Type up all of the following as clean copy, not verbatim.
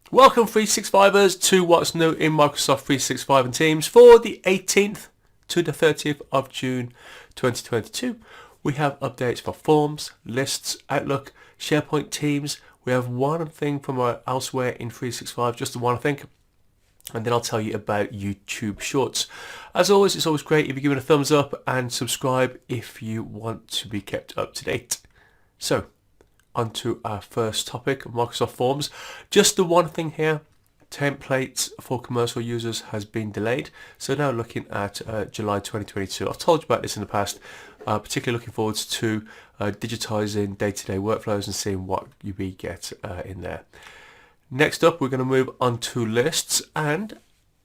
Welcome 365ers to what's new in Microsoft 365 and Teams for the 18th to the 30th of June 2022. We have updates for Forms, Lists, Outlook, SharePoint, Teams. We have one thing from our elsewhere in 365, just the one I think. And then I'll tell you about YouTube Shorts. As always, it's always great if you give it a thumbs up and subscribe if you want to be kept up to date. So, on to our first topic, Microsoft Forms. Just the one thing here, templates for commercial users has been delayed. So now looking at July 2022. I've told you about this in the past, particularly looking forward to digitizing day-to-day workflows and seeing what we get in there. Next up, we're going to move on to lists, and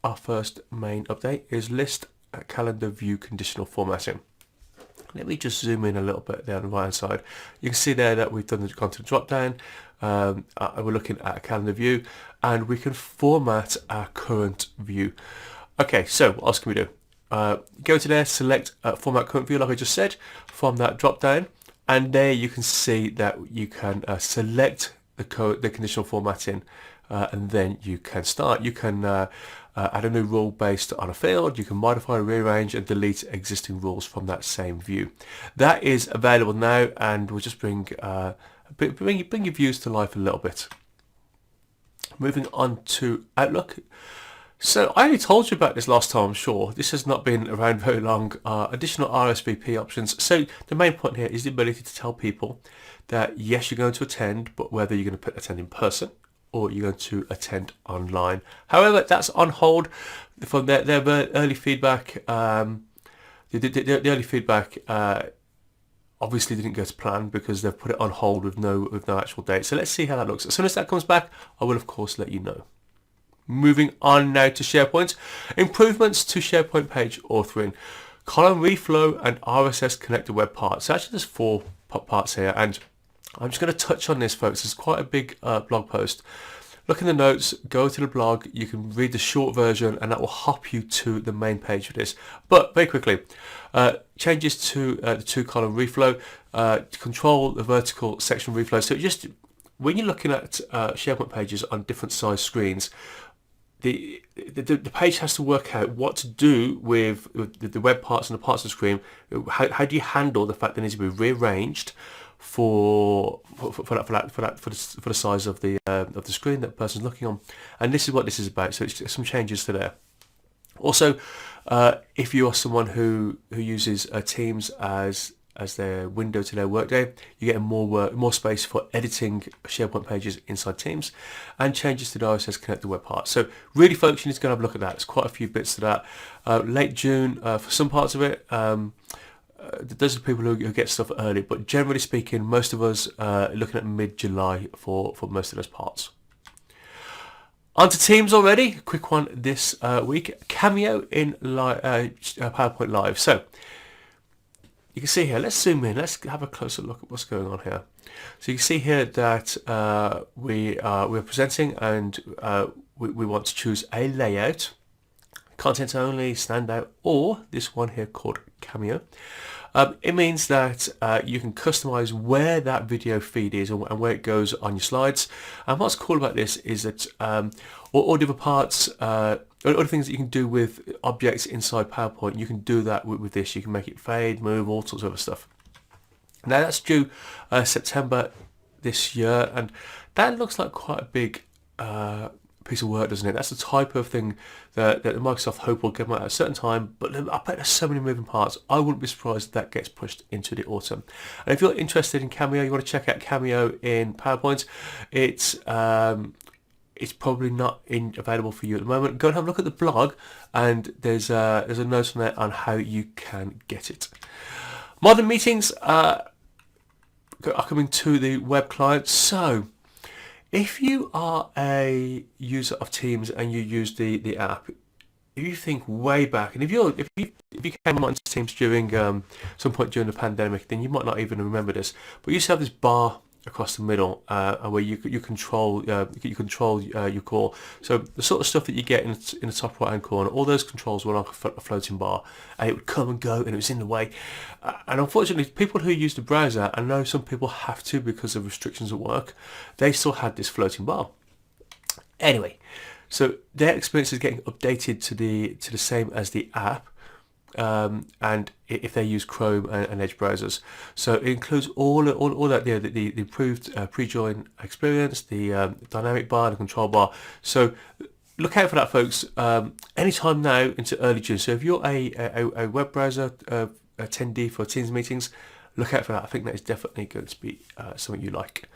our first main update is list calendar view conditional formatting. Let me just zoom in a little bit there on the right hand side. You can see there that we've gone to the drop down. We're looking at a calendar view, and we can format our current view. Okay, so what else can we do? Go to there, select format current view like I just said from that drop down, and there you can see that you can select the conditional formatting, and then you can start. You can add a new rule based on a field. You can modify, rearrange, and delete existing rules from that same view. That is available now, and we'll just bring your views to life a little bit. Moving on to Outlook. So I only told you about this last time, I'm sure. This has not been around very long. Additional RSVP options. So the main point here is the ability to tell people that yes, you're going to attend, but whether you're going to attend in person or you're going to attend online. However, that's on hold from their early feedback. The early feedback obviously didn't go to plan because they've put it on hold with no actual date. So let's see how that looks. As soon as that comes back, I will of course let you know. Moving on now to SharePoint. Improvements to SharePoint page authoring. Column reflow and RSS connector web parts. So actually there's four parts here, and I'm just going to touch on this, folks. It's quite a big blog post. Look in the notes, go to the blog, you can read the short version, and that will hop you to the main page for this. But very quickly, changes to the two-column reflow, control the vertical section reflow. So just when you're looking at SharePoint pages on different size screens, the page has to work out what to do with the web parts and the parts of the screen. How do you handle the fact that they need to be rearranged for the size of the screen that person's looking on? And this is what this is about. So it's some changes to there. Also, if you are someone who uses Teams as their window to their workday, you get more space for editing SharePoint pages inside Teams, and changes to the RSS connector web part. So really, folks, you need to go and have a look at that. There's quite a few bits to that. Late June for some parts of it. Those are people who get stuff early, but generally speaking, most of us are looking at mid-July for most of those parts. On to Teams already. Quick one this week. Cameo in PowerPoint Live. So you can see here, let's zoom in, let's have a closer look at what's going on here. So you can see here that we're presenting, and we want to choose a layout, content only, standout, or this one here called Cameo. It means that you can customize where that video feed is and where it goes on your slides. And what's cool about this is that all the other parts, all the things that you can do with objects inside PowerPoint, you can do that with this. You can make it fade, move, all sorts of other stuff. Now that's due September this year, and that looks like quite a big piece of work, doesn't it? That's the type of thing that Microsoft hope will come out at a certain time, but I bet there's so many moving parts. I wouldn't be surprised if that gets pushed into the autumn. And if you're interested in Cameo, you want to check out Cameo in PowerPoint, it's probably not available for you at the moment. Go and have a look at the blog, and there's a note on there on how you can get it. Modern meetings are coming to the web client. So if you are a user of Teams and you use the app, if you think way back, and if you came onto Teams during some point during the pandemic, then you might not even remember this. But you used to have this bar across the middle where you control your call. So the sort of stuff that you get in the top right hand corner, all those controls were like a floating bar, and it would come and go, and it was in the way. And unfortunately, people who use the browser, I know some people have to because of restrictions at work, they still had this floating bar. Anyway, so their experience is getting updated to the same as the app, and if they use Chrome and Edge browsers. So it includes all that, the improved pre-join experience, the dynamic bar, the control bar. So look out for that, folks. Anytime now into early June. So if you're a web browser attendee for Teams meetings, look out for that. I think that is definitely going to be something you like.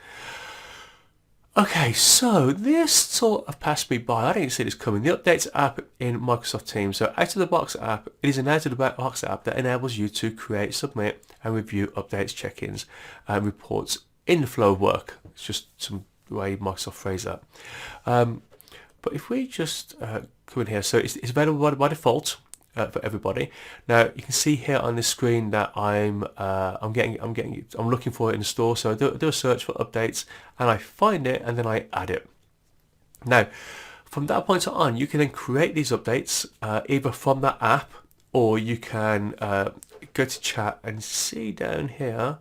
Okay, so this sort of passed me by. I didn't see this coming. The Updates app in Microsoft Teams. So out of the box app, it is an out of the box app that enables you to create, submit, and review updates, check-ins, and reports in the flow of work. It's just some way Microsoft phrase that. But if we just come in here, so it's available by default for everybody. Now you can see here on this screen that I'm looking for it in the store. So I do a search for updates, and I find it, and then I add it. Now, from that point on, you can then create these updates either from that app, or you can go to chat and see down here.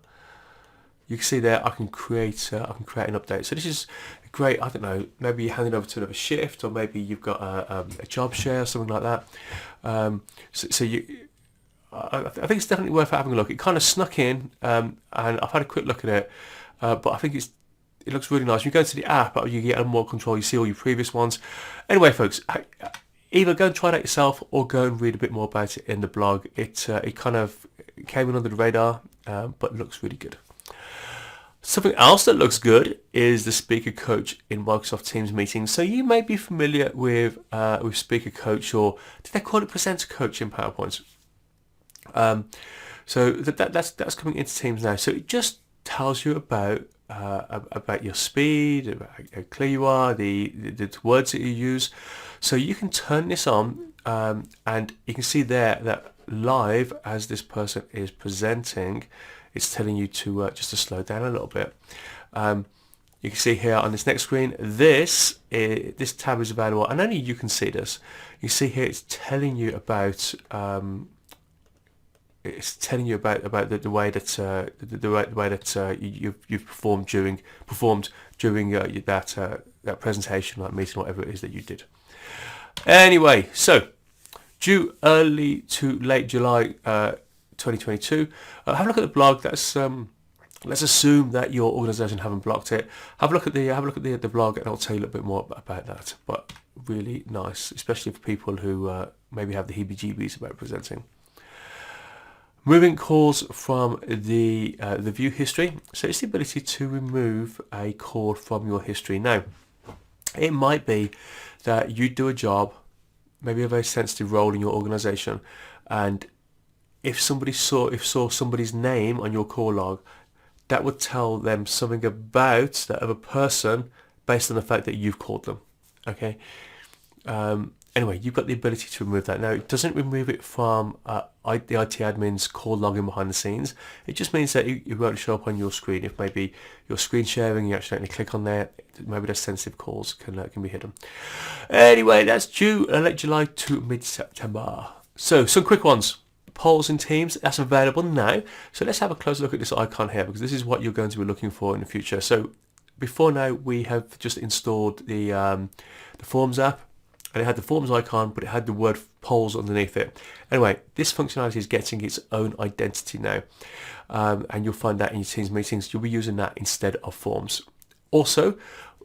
You can see there I can create an update. So this is great. I don't know, maybe you hand it over to another shift, or maybe you've got a job share or something like that. I think it's definitely worth having a look. It kind of snuck in, and I've had a quick look at it, but I think it looks really nice. When you go into the app, you get more control. You see all your previous ones. Anyway, folks, either go and try it out yourself, or go and read a bit more about it in the blog. It kind of came in under the radar, but it looks really good. Something else that looks good is the Speaker Coach in Microsoft Teams meetings. So you may be familiar with Speaker Coach, or did they call it Presenter Coach in PowerPoint? So that's coming into Teams now. So it just tells you about your speed, about how clear you are, the words that you use. So you can turn this on, and you can see there that live, as this person is presenting, it's telling you to just to slow down a little bit. You can see here on this next screen, this tab is available, and only you can see this. You see here it's telling you about the way that you've performed during that presentation, that meeting, whatever it is that you did. Anyway, so due early to late July 2022. Have a look at the blog. Let's assume that your organisation haven't blocked it. Have a look at the blog, and I'll tell you a little bit more about that. But really nice, especially for people who maybe have the heebie-jeebies about presenting. Moving calls from the view history. So it's the ability to remove a call from your history. Now, it might be that you do a job, maybe a very sensitive role in your organisation, and if somebody saw somebody's name on your call log, that would tell them something about that other person based on the fact that you've called them. Okay. Anyway, you've got the ability to remove that. Now, it doesn't remove it from the IT admin's call login behind the scenes. It just means that it won't show up on your screen. If maybe you're screen sharing, you accidentally click on there, maybe those sensitive calls can be hidden. Anyway, that's due late July to mid-September. So, some quick ones. Polls in Teams, that's available now. So let's have a close look at this icon here, because this is what you're going to be looking for in the future. So before now, we have just installed the Forms app, and it had the Forms icon, but it had the word polls underneath it. Anyway, this functionality is getting its own identity now, and you'll find that in your Teams meetings. You'll be using that instead of Forms. Also,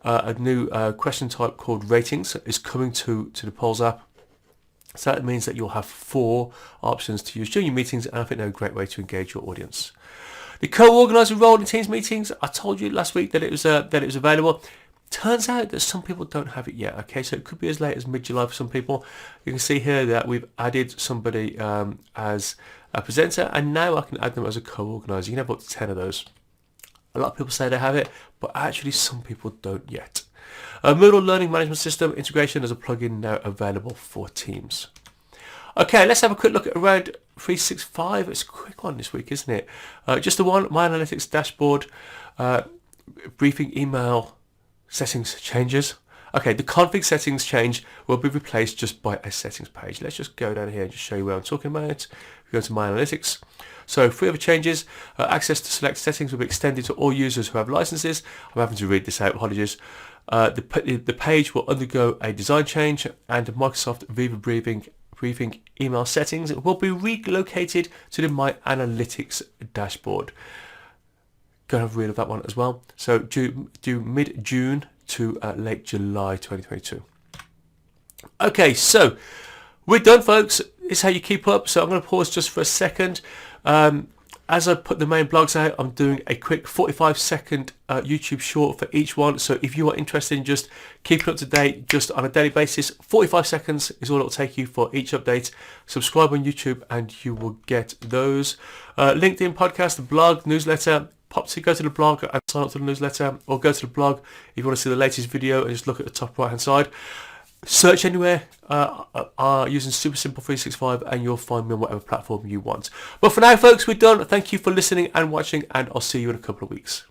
a new question type called Ratings is coming to the Polls app. So that means that you'll have 4 options to use during your meetings, and I think they're a great way to engage your audience. The co-organizer role in Teams meetings, I told you last week that it was available. Turns out that some people don't have it yet. Okay, so it could be as late as mid-July for some people. You can see here that we've added somebody as a presenter, and now I can add them as a co-organizer. You can have up to 10 of those. A lot of people say they have it, but actually some people don't yet. Moodle Learning Management System integration is a plugin now available for Teams. Okay, let's have a quick look at around 365. It's a quick one this week, isn't it? Just the one, My Analytics dashboard, briefing email settings changes. Okay, the config settings change will be replaced just by a settings page. Let's just go down here and just show you where I'm talking about. We go to My Analytics. So 3 other changes. Access to select settings will be extended to all users who have licenses. I'm having to read this out, apologies. The page will undergo a design change, and the Microsoft Viva Briefing email settings will be relocated to the My Analytics dashboard. Gonna have a read of that one as well. So do mid-June to late July 2022. Okay, so we're done, folks. This is how you keep up. So I'm going to pause just for a second. As I put the main blogs out, I'm doing a quick 45-second YouTube short for each one. So if you are interested in just keeping up to date just on a daily basis, 45 seconds is all it will take you for each update. Subscribe on YouTube and you will get those. LinkedIn podcast, the blog, newsletter. Go to the blog and sign up to the newsletter, or go to the blog if you want to see the latest video and just look at the top right hand side. Search anywhere using Super Simple 365 and you'll find me on whatever platform you want. But for now, folks, we're done. Thank you for listening and watching, and I'll see you in a couple of weeks.